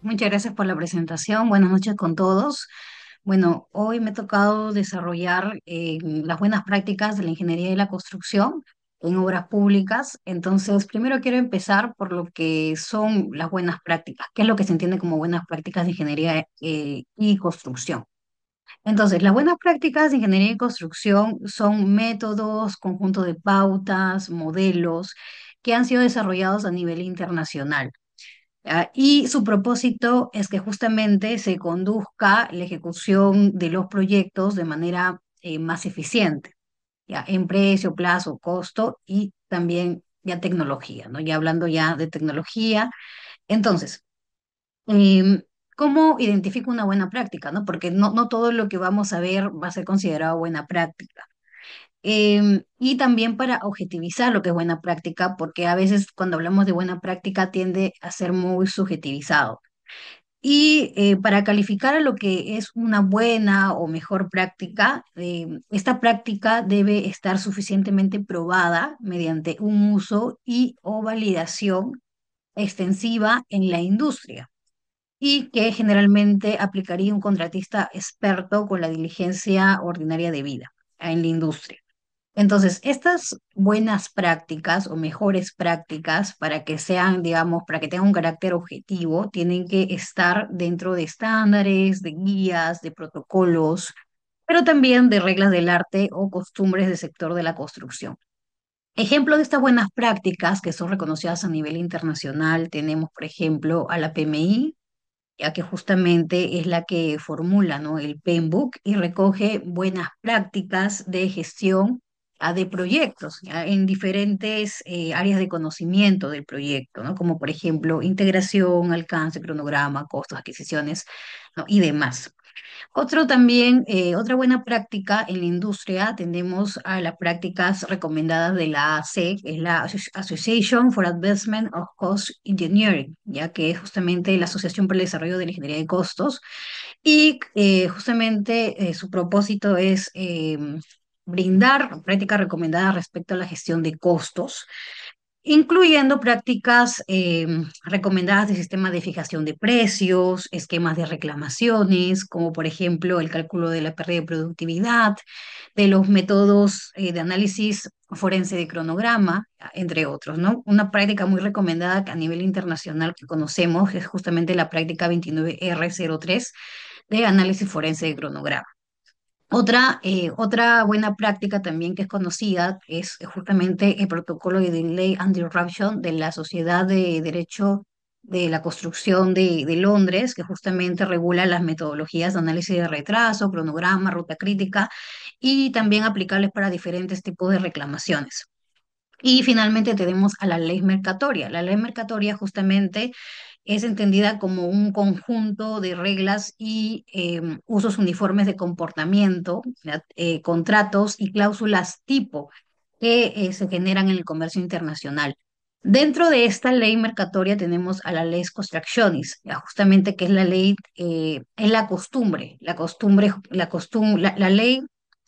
Muchas gracias por la presentación. Buenas noches con todos. Bueno, hoy me ha tocado desarrollar las buenas prácticas de la ingeniería y la construcción en obras públicas. Entonces, primero quiero empezar por lo que son las buenas prácticas. ¿Qué es lo que se entiende como buenas prácticas de ingeniería y construcción? Entonces, las buenas prácticas de ingeniería y construcción son métodos, conjunto de pautas, modelos que han sido desarrollados a nivel internacional. Y su propósito es que justamente se conduzca la ejecución de los proyectos de manera más eficiente, ¿ya? En precio, plazo, costo y también ya tecnología, ¿no? Ya hablando ya de tecnología. Entonces, em, ¿cómo identifico una buena práctica, no? Porque no todo lo que vamos a ver va a ser considerado buena práctica. Y también para objetivizar lo que es buena práctica, porque a veces cuando hablamos de buena práctica tiende a ser muy subjetivizado. Y para calificar a lo que es una buena o mejor práctica, esta práctica debe estar suficientemente probada mediante un uso y o validación extensiva en la industria y que generalmente aplicaría un contratista experto con la diligencia ordinaria debida en la industria. Entonces, estas buenas prácticas o mejores prácticas para que sean, digamos, para que tengan un carácter objetivo, tienen que estar dentro de estándares, de guías, de protocolos, pero también de reglas del arte o costumbres del sector de la construcción. Ejemplo de estas buenas prácticas que son reconocidas a nivel internacional, tenemos, por ejemplo, a la PMI, ya que justamente es la que formula, ¿no? El PMBOK y recoge buenas prácticas de gestión de proyectos, ¿ya? En diferentes áreas de conocimiento del proyecto, ¿no? Como por ejemplo integración, alcance, cronograma, costos, adquisiciones, ¿no? Y demás. Otro también, otra buena práctica en la industria, tenemos a las prácticas recomendadas de la AC, que es la Association for Advancement of Cost Engineering, ya que es justamente la Asociación para el Desarrollo de la Ingeniería de Costos, y justamente su propósito es brindar prácticas recomendadas respecto a la gestión de costos, incluyendo prácticas recomendadas de sistemas de fijación de precios, esquemas de reclamaciones, como por ejemplo el cálculo de la pérdida de productividad, de los métodos de análisis forense de cronograma, entre otros, ¿no? Una práctica muy recomendada a nivel internacional que conocemos es justamente la práctica 29R03 de análisis forense de cronograma. Otra buena práctica también que es conocida es justamente el protocolo de Delay and Disruption de la Sociedad de Derecho de la Construcción de Londres, que justamente regula las metodologías de análisis de retraso, cronograma, ruta crítica y también aplicables para diferentes tipos de reclamaciones. Y finalmente tenemos a la ley mercatoria. La ley mercatoria justamente es entendida como un conjunto de reglas y usos uniformes de comportamiento, ¿ya? Contratos y cláusulas tipo que se generan en el comercio internacional. Dentro de esta ley mercatoria tenemos a la ley Constructionis, ya justamente que es la ley, es la ley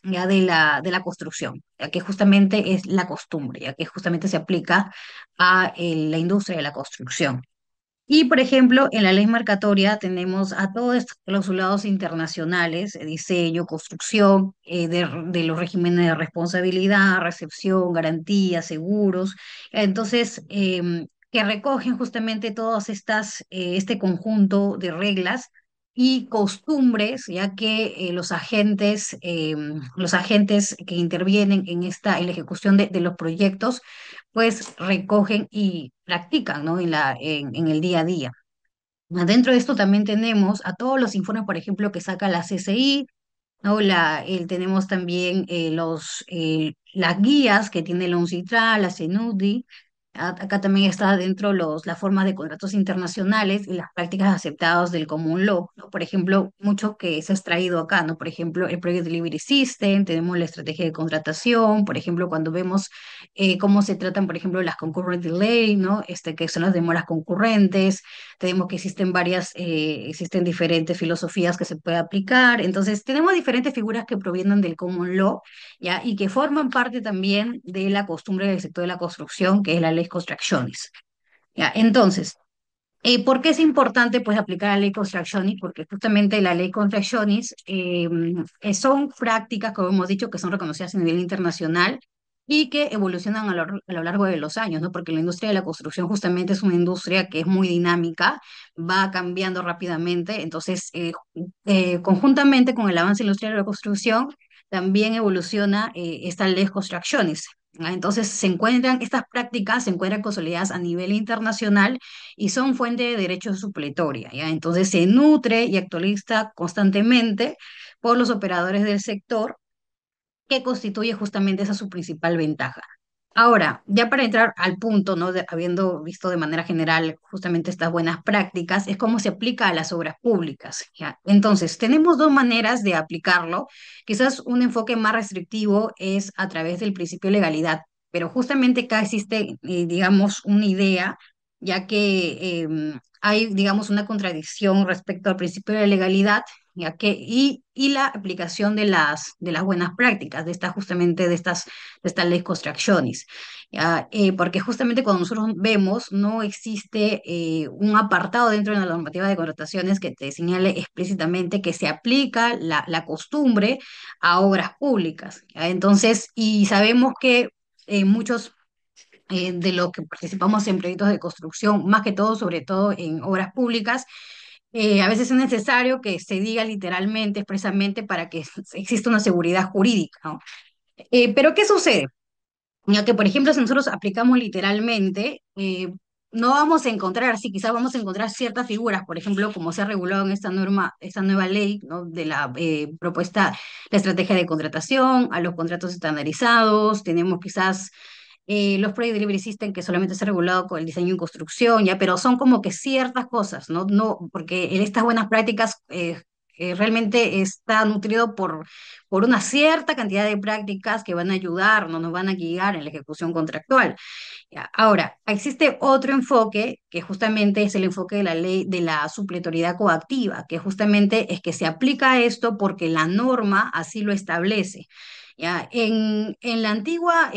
ya de la construcción, ya que justamente es la costumbre, ya que justamente se aplica a la industria de la construcción. Y, por ejemplo, en la ley marcatoria tenemos a todos estos clausulados internacionales, diseño, construcción, de los regímenes de responsabilidad, recepción, garantía, seguros. Entonces, que recogen justamente todas estas, este conjunto de reglas y costumbres, ya que los agentes que intervienen en en la ejecución de los proyectos, pues recogen y practican, ¿no? En el día a día. Dentro de esto también tenemos a todos los informes, por ejemplo, que saca la CCI, ¿no? Tenemos también las guías que tiene la UNCITRAL, la CENUDI. Acá también está dentro las formas de contratos internacionales y las prácticas aceptadas del Common Law, ¿no? Por ejemplo, mucho que se ha extraído acá, ¿no? Por ejemplo, el Project Delivery System, tenemos la estrategia de contratación, por ejemplo, cuando vemos cómo se tratan, por ejemplo, las concurrent delay, ¿no? Que son las demoras concurrentes, tenemos que existen diferentes filosofías que se puede aplicar, entonces tenemos diferentes figuras que provienen del common law, ¿ya? Y que forman parte también de la costumbre del sector de la construcción, que es la ley Construcciones, ¿ya? Entonces, ¿Por qué es importante pues aplicar la ley Construccionis? Porque justamente la ley Construccionis son prácticas, como hemos dicho, que son reconocidas a nivel internacional y que evolucionan a lo largo de los años, ¿no? Porque la industria de la construcción justamente es una industria que es muy dinámica, va cambiando rápidamente, entonces conjuntamente con el avance de la industria de la construcción, también evoluciona esta ley Construccionis. Entonces estas prácticas se encuentran consolidadas a nivel internacional y son fuente de derecho supletoria, ¿ya? Entonces se nutre y actualiza constantemente por los operadores del sector, que constituye justamente esa su principal ventaja. Ahora, ya para entrar al punto, ¿no? Habiendo visto de manera general justamente estas buenas prácticas, es cómo se aplica a las obras públicas, ¿ya? Entonces, tenemos dos maneras de aplicarlo. Quizás un enfoque más restrictivo es a través del principio de legalidad, pero justamente acá existe, digamos, una idea, ya que hay, digamos, una contradicción respecto al principio de legalidad, y la aplicación de las buenas prácticas, de estas justamente de estas leyes construcciones. ¿Ya? Porque justamente cuando nosotros vemos, no existe un apartado dentro de la normativa de contrataciones que te señale explícitamente que se aplica la costumbre a obras públicas. ¿Ya? Entonces, y sabemos que muchos de los que participamos en proyectos de construcción, más que todo, sobre todo en obras públicas, a veces es necesario que se diga literalmente, expresamente, para que exista una seguridad jurídica, ¿no? Pero ¿qué sucede? Ya que, por ejemplo, si nosotros aplicamos literalmente, no vamos a encontrar, sí, quizás vamos a encontrar ciertas figuras, por ejemplo, como se ha regulado en esta norma, esta nueva ley, ¿no? De la propuesta, la estrategia de contratación, a los contratos estandarizados, tenemos quizás los Project Delivery System que solamente se ha regulado con el diseño y construcción, ya, pero son como que ciertas cosas, ¿no? No, porque en estas buenas prácticas realmente está nutrido por una cierta cantidad de prácticas que van a ayudar, no nos van a guiar en la ejecución contractual. Ya. Ahora, existe otro enfoque que justamente es el enfoque de la ley de la supletoriedad coactiva, que justamente es que se aplica esto porque la norma así lo establece. Ya, en la antigua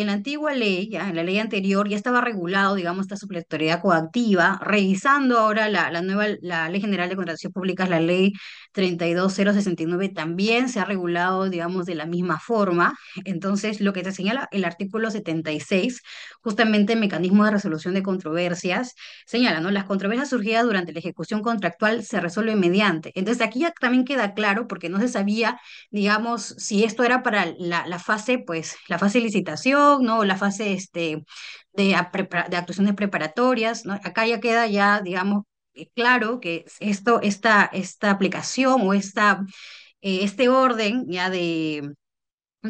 ley, ya, en la ley anterior, ya estaba regulado, digamos, esta supletoriedad coactiva, revisando ahora la nueva, la Ley General de Contrataciones Públicas, la ley 32069, también se ha regulado, digamos, de la misma forma. Entonces, lo que te señala el artículo 76, justamente el mecanismo de resolución de controversias, señala, ¿no? Las controversias surgidas durante la ejecución contractual se resuelven mediante. Entonces, aquí ya también queda claro, porque no se sabía, digamos, si esto era para la fase, pues, la fase de licitación, ¿no? La fase de actuaciones preparatorias, ¿no? Acá ya queda ya, digamos, claro que esta aplicación o este orden ya de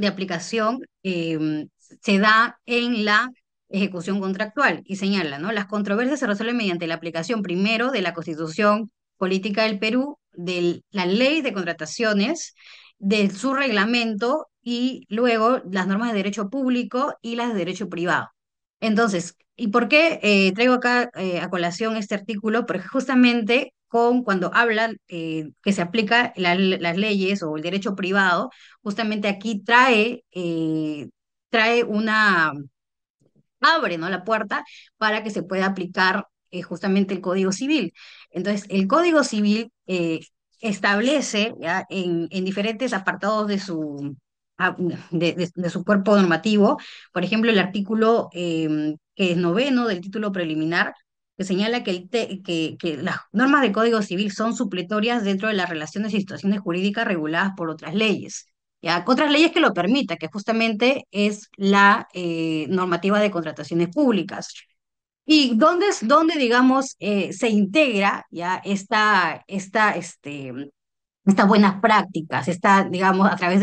aplicación se da en la ejecución contractual y señala, ¿no? Las controversias se resuelven mediante la aplicación primero de la Constitución Política del Perú, de la Ley de Contrataciones, de su reglamento y luego las normas de derecho público y las de derecho privado. Entonces, ¿y por qué traigo acá a colación este artículo? Porque justamente cuando hablan que se aplica las leyes o el derecho privado, justamente aquí trae abre, ¿no? La puerta para que se pueda aplicar justamente el Código Civil. Entonces, el Código Civil establece ya, en diferentes apartados ah, de su cuerpo normativo, por ejemplo, el artículo que es noveno del título preliminar, que señala que las normas del Código Civil son supletorias dentro de las relaciones y situaciones jurídicas reguladas por otras leyes. ¿Ya? Otras leyes que lo permita, que justamente es la normativa de contrataciones públicas. ¿Y dónde digamos, se integra ya estas buenas prácticas, digamos, a través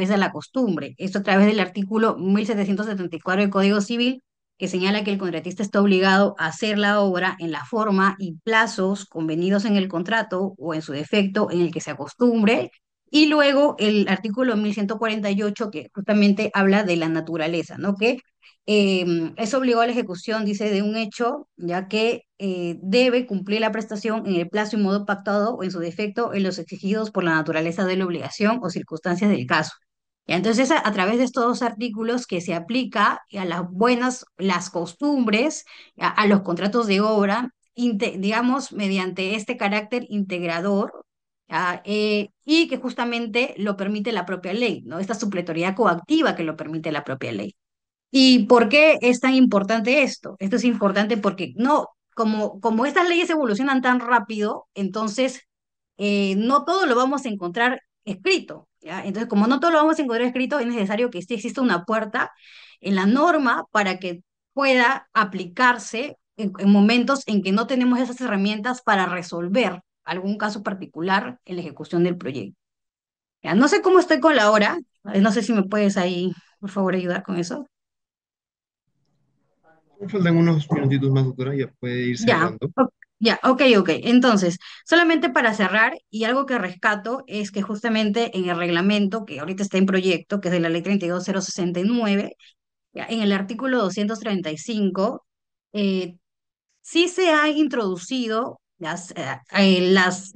de la costumbre? Esto a través del artículo 1774 del Código Civil, que señala que el contratista está obligado a hacer la obra en la forma y plazos convenidos en el contrato o en su defecto en el que se acostumbre. Y luego el artículo 1148 que justamente habla de la naturaleza, ¿no? Que es obligado a la ejecución, dice, de un hecho, ya que debe cumplir la prestación en el plazo y modo pactado o en su defecto en los exigidos por la naturaleza de la obligación o circunstancias del caso. Ya, entonces, a través de estos dos artículos que se aplica a las costumbres, a los contratos de obra, digamos, mediante este carácter integrador, ¿ya? Y que justamente lo permite la propia ley, ¿no? Esta supletoriedad coactiva que lo permite la propia ley. ¿Y por qué es tan importante esto? Esto es importante porque no, como estas leyes evolucionan tan rápido, entonces no todo lo vamos a encontrar escrito, ¿ya? Entonces, como no todo lo vamos a encontrar escrito, es necesario que sí exista una puerta en la norma para que pueda aplicarse en momentos en que no tenemos esas herramientas para resolver algún caso particular en la ejecución del proyecto. Ya, no sé cómo estoy con la hora, no sé si me puedes ahí, por favor, ayudar con eso. Me faltan unos minutitos más, doctora, ya puede ir Ya, cerrando. ya, ok, ok. Entonces, solamente para cerrar, y algo que rescato es que justamente en el reglamento, que ahorita está en proyecto, que es de la ley 32069, ya, en el artículo 235, sí se ha introducido la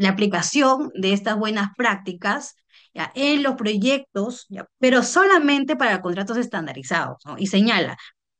aplicación de estas buenas prácticas, ya, en los proyectos, ya, pero solamente para contratos estandarizados, ¿no? Y señala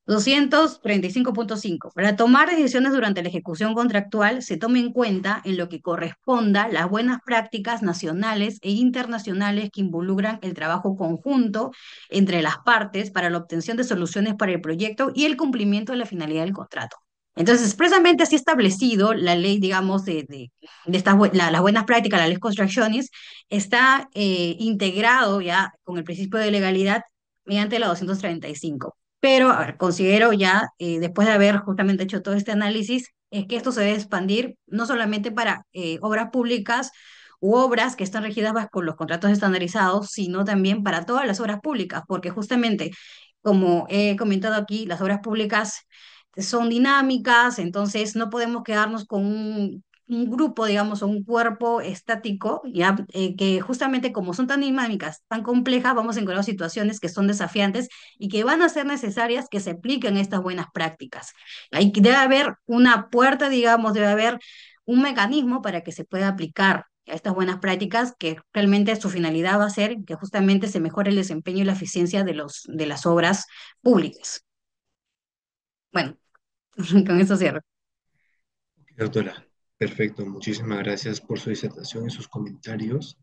235.5, para tomar decisiones durante la ejecución contractual se tome en cuenta en lo que corresponda las buenas prácticas nacionales e internacionales que involucran el trabajo conjunto entre las partes para la obtención de soluciones para el proyecto y el cumplimiento de la finalidad del contrato. Entonces, expresamente así establecido, la ley, digamos, de las buenas prácticas, la ley Construcciones, está integrado ya con el principio de legalidad mediante la 235. Pero, a ver, considero ya, después de haber justamente hecho todo este análisis, es que esto se debe expandir no solamente para obras públicas u obras que están regidas bajo los contratos estandarizados, sino también para todas las obras públicas, porque justamente, como he comentado aquí, las obras públicas son dinámicas, entonces no podemos quedarnos con un grupo, digamos, o un cuerpo estático, ya. Que justamente como son tan dinámicas, tan complejas, vamos a encontrar situaciones que son desafiantes y que van a ser necesarias que se apliquen estas buenas prácticas. Debe haber una puerta, digamos, debe haber un mecanismo para que se pueda aplicar a estas buenas prácticas, que realmente su finalidad va a ser que justamente se mejore el desempeño y la eficiencia de las obras públicas. Bueno, con eso cierro. Doctora, perfecto. Muchísimas gracias por su disertación y sus comentarios.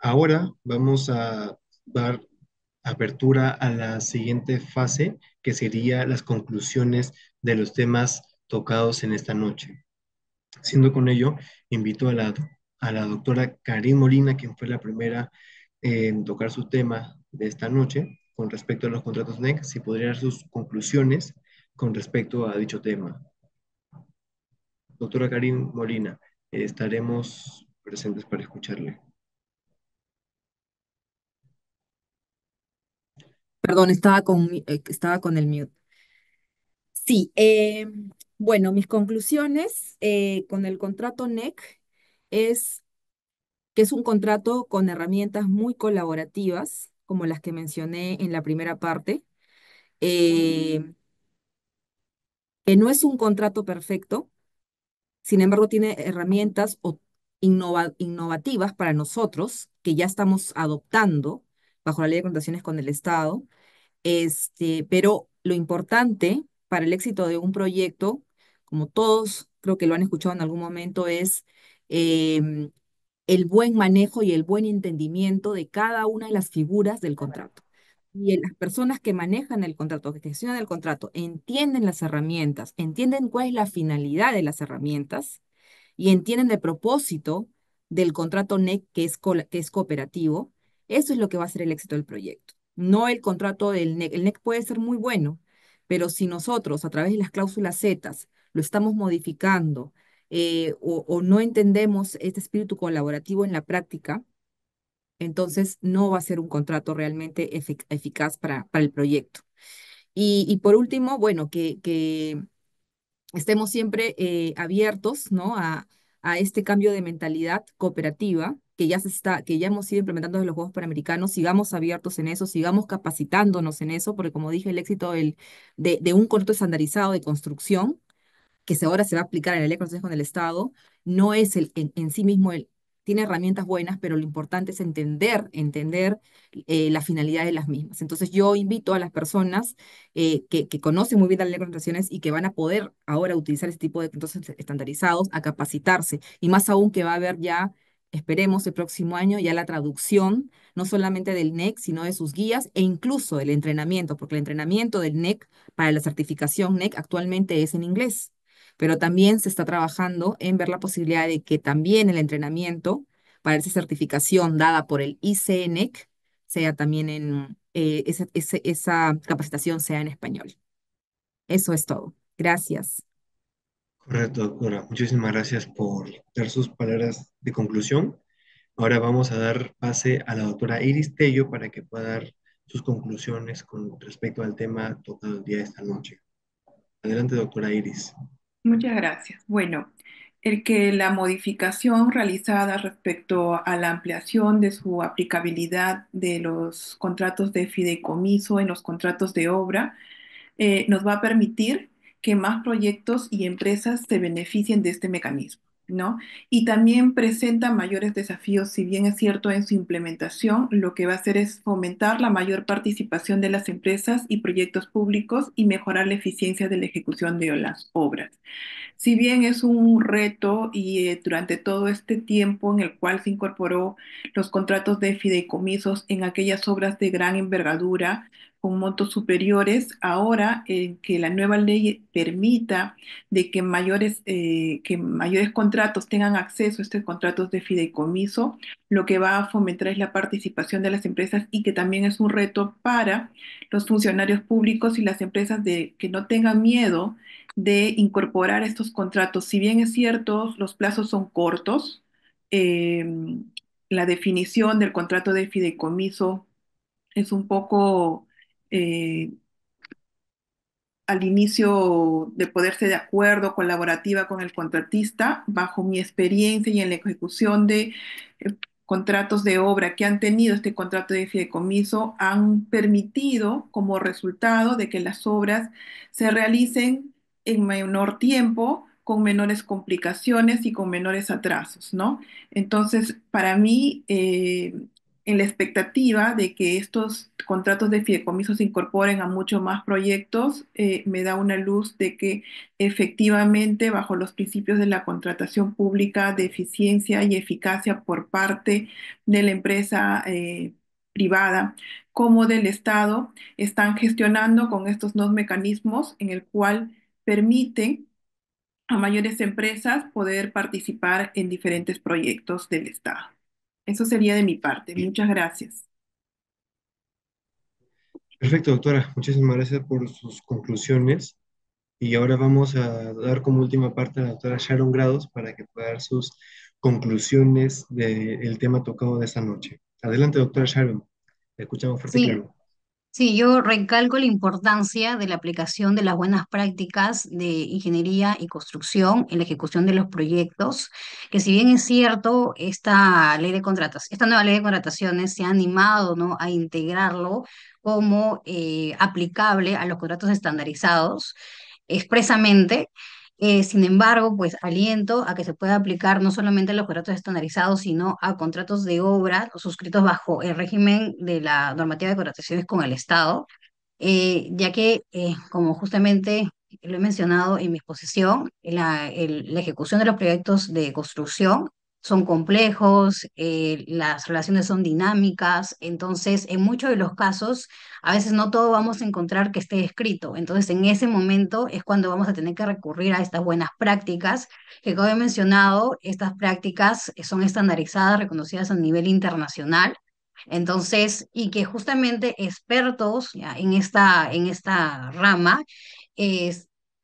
Ahora vamos a dar apertura a la siguiente fase, que sería las conclusiones de los temas tocados en esta noche. Siendo con ello, invito a la doctora Karin Molina, quien fue la primera en tocar su tema de esta noche con respecto a los contratos NEC, si podría dar sus conclusiones con respecto a dicho tema. Doctora Karin Molina, estaremos presentes para escucharle. Perdón, estaba con el mute. Sí, bueno, mis conclusiones con el contrato NEC es que es un contrato con herramientas muy colaborativas, como las que mencioné en la primera parte, eh, que no es un contrato perfecto, sin embargo tiene herramientas innovativas para nosotros, que ya estamos adoptando bajo la ley de contrataciones con el Estado. Pero lo importante para el éxito de un proyecto, como todos creo que lo han escuchado en algún momento, es em, el buen manejo y el buen entendimiento de cada una de las figuras del contrato. Y las personas que manejan el contrato, que gestionan el contrato, entienden las herramientas, entienden cuál es la finalidad de las herramientas y entienden el propósito del contrato NEC que es cooperativo. Eso es lo que va a ser el éxito del proyecto, no el contrato del NEC. El NEC puede ser muy bueno, pero si nosotros a través de las cláusulas Z lo estamos modificando, o no entendemos este espíritu colaborativo en la práctica, entonces no va a ser un contrato realmente eficaz para el proyecto. Y por último, bueno, que estemos siempre abiertos, ¿no? A este cambio de mentalidad cooperativa que ya hemos ido implementando desde los Juegos Panamericanos. Sigamos abiertos en eso, sigamos capacitándonos en eso, porque como dije, el éxito de un contrato estandarizado de construcción, ahora se va a aplicar en la ley de contrataciones con el Estado, no es en sí mismo tiene herramientas buenas, pero lo importante es entender la finalidad de las mismas. Entonces yo invito a las personas que conocen muy bien la ley de contrataciones y que van a poder ahora utilizar este tipo de contratos estandarizados a capacitarse, y más aún que va a haber ya, esperemos el próximo año, ya la traducción, no solamente del NEC, sino de sus guías e incluso del entrenamiento, porque el entrenamiento del NEC para la certificación NEC actualmente es en inglés, pero también se está trabajando en ver la posibilidad de que también el entrenamiento para esa certificación dada por el ICNEC sea también esa capacitación sea en español. Eso es todo. Gracias. Correcto, doctora. Muchísimas gracias por dar sus palabras de conclusión. Ahora vamos a dar pase a la doctora Iris Tello para que pueda dar sus conclusiones con respecto al tema tocado el día de esta noche. Adelante, doctora Iris. Muchas gracias. Bueno, el que la modificación realizada respecto a la ampliación de su aplicabilidad de los contratos de fideicomiso en los contratos de obra nos va a permitir que más proyectos y empresas se beneficien de este mecanismo, ¿no? Y también presenta mayores desafíos, si bien es cierto en su implementación, lo que va a hacer es fomentar la mayor participación de las empresas y proyectos públicos y mejorar la eficiencia de la ejecución de las obras. Si bien es un reto y durante todo este tiempo en el cual se incorporó los contratos de fideicomisos en aquellas obras de gran envergadura con montos superiores, ahora que la nueva ley permita de que mayores contratos tengan acceso a estos contratos de fideicomiso, lo que va a fomentar es la participación de las empresas y que también es un reto para los funcionarios públicos y las empresas de que no tengan miedo de incorporar estos contratos. Si bien es cierto, los plazos son cortos, eh, la definición del contrato de fideicomiso es un poco eh, al inicio de poderse de acuerdo, colaborativa con el contratista, bajo mi experiencia y en la ejecución de eh, contratos de obra que han tenido este contrato de fideicomiso, han permitido como resultado de que las obras se realicen en menor tiempo, con menores complicaciones y con menores atrasos, ¿no? Entonces, para mí, en la expectativa de que estos contratos de fideicomiso se incorporen a muchos más proyectos, me da una luz de que efectivamente, bajo los principios de la contratación pública, de eficiencia y eficacia por parte de la empresa privada como del Estado, están gestionando con estos nuevos mecanismos en el cual permiten a mayores empresas poder participar en diferentes proyectos del Estado. Eso sería de mi parte. Muchas gracias. Perfecto, doctora. Muchísimas gracias por sus conclusiones. Y ahora vamos a dar como última parte a la doctora Sharon Grados para que pueda dar sus conclusiones del tema tocado de esta noche. Adelante, doctora Sharon. Le escuchamos fuerte y Sí, claro. sí, yo recalco la importancia de la aplicación de las buenas prácticas de ingeniería y construcción en la ejecución de los proyectos, que si bien es cierto, esta nueva ley de contrataciones se ha animado, ¿no?, a integrarlo como aplicable a los contratos estandarizados expresamente. Sin embargo, pues aliento a que se pueda aplicar no solamente a los contratos estandarizados, sino a contratos de obra suscritos bajo el régimen de la normativa de contrataciones con el Estado, ya que, como justamente lo he mencionado en mi exposición, la ejecución de los proyectos de construcción son complejos, las relaciones son dinámicas, entonces en muchos de los casos, a veces no todo vamos a encontrar que esté escrito, entonces en ese momento es cuando vamos a tener que recurrir a estas buenas prácticas, que como he mencionado, estas prácticas son estandarizadas, reconocidas a nivel internacional. Entonces, y que justamente expertos ya, en esta rama eh,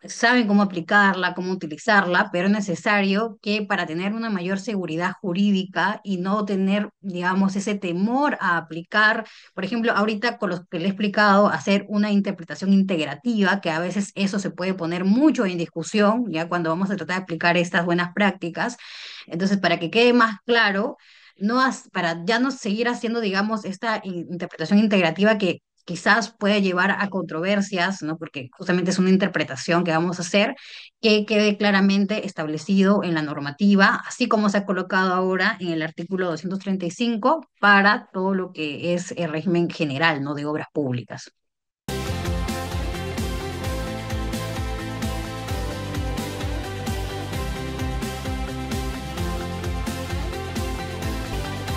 saben cómo aplicarla, cómo utilizarla, pero es necesario que para tener una mayor seguridad jurídica y no tener, digamos, ese temor a aplicar, por ejemplo, ahorita con los que le he explicado, hacer una interpretación integrativa, que a veces eso se puede poner mucho en discusión, ya cuando vamos a tratar de aplicar estas buenas prácticas. Entonces, para que quede más claro, para ya no seguir haciendo, digamos, esta interpretación integrativa que quizás puede llevar a controversias, ¿no? Porque justamente es una interpretación que vamos a hacer, que quede claramente establecido en la normativa, así como se ha colocado ahora en el artículo 235 para todo lo que es el régimen general, ¿no? De obras públicas.